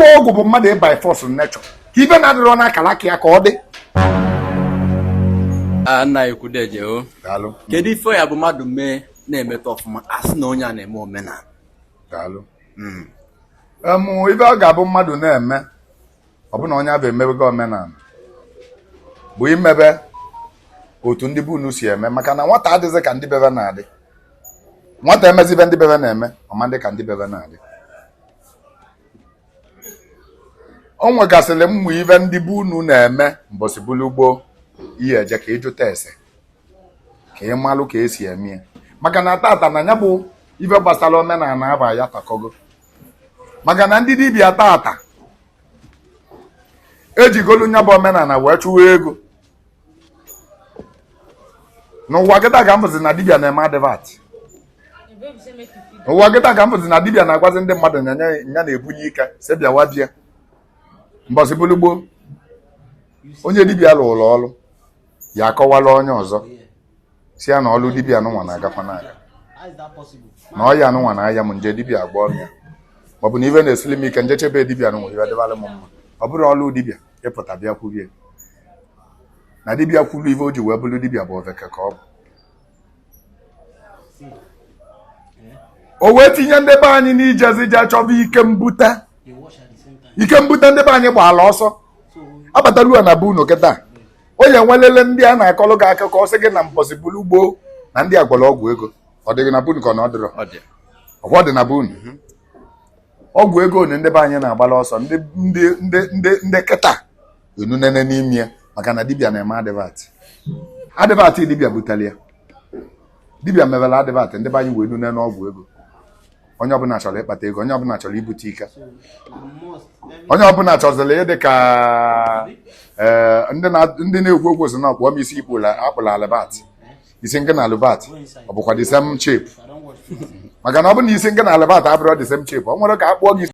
ịgba ọgwụ bụ mmadụ by force nature ka ibe na-adịrọ n'akara aka ya ka ọ dị. Nna Ekwudeje o. Daalụ. Kedu ife ya bụ mmadụ mee na-emeta ọfụma a sị na onye a na-eme omenala? Daalụ. Ibe ọ ga-abụ mmadụ na-eme ọ bụ na onye abụ emebego omenala bụ imebe otu ndị be unu si eme, maka na nwata adịghị ka ndị bebe na-adị. Nwata emezibe ndị bebe na-eme ọma ndị ka ndị bebe na-adị. O nwegasịrị mmụ ibe ndị be unu na-eme mbọsị bulu ugbo ihe eje ka ịjụta ese ka ị malụ ka esi eme ya, maka na tata na ya bụ ife gbasara omenala aba ya takogo, maka na ndị dibịa tata ejigolu nya bụ omenala wee chụwa ego. N'ụwa kịta ka mbụzi na dibịa na-eme advat. N'ụwa kịta ka mbụzi na dibịa na-agwazi ndị mmadụ nya na-ebunye ike si bịawa bịa mbọsị bulu gboo onye dibịa lụrụ ọrụ ya akọwala onye ọzọ si ya na ọlụ dibịa anụnwa na-agakwa n'aka na ọya anụnwa na aya m nje dibịa agba ọrụ ya, maọbụ na ife na-esili m ike nje chebe dibịa anụnwa ife dịbalị m mma. Ọ bụrụ ọlụ dibịa ịpụta bịa kwurie na dibịa kwuru ife o ji wee bụrụ dibịa bụ ofeke ka ọ bụ. O wee tinye ndị be anyị n'ijezi je chọba ike mbute ndị be anyị gbaala ọsọ abataluo na be unu kịta onye nwelele ndị a na-akọlụ gị akụkọ ọsị gị na mbọsị bulu gboo na ndị agbara ọgwụ ego. Ọ dịghị na be unu ka na ọ dịrọ ọgwọ dị na be unu. Ọgwụ ego na ndị be anyị na-agbala ọsọ ndị kịta unu nene n'ime ya, maka na dibịa na-eme adịvat dibịa butere ya. Dibịa mebela adịvat ndị be anyị wee nune n'ọgwụ ego. Onye ọbụla chọrọ ịkpata ego, onye ọbụla chọrọ ibute ike, onye ọbụla chọzịrị ịdị ka ndị na-ekwu okwu si na ọkpụọ m isi akpụla albat isi nke na albat ọ bụkwa the same shape, maka na ọ bụ na isi nke na albat abụrụ the same shape, ọ nwere ka akpụọ gị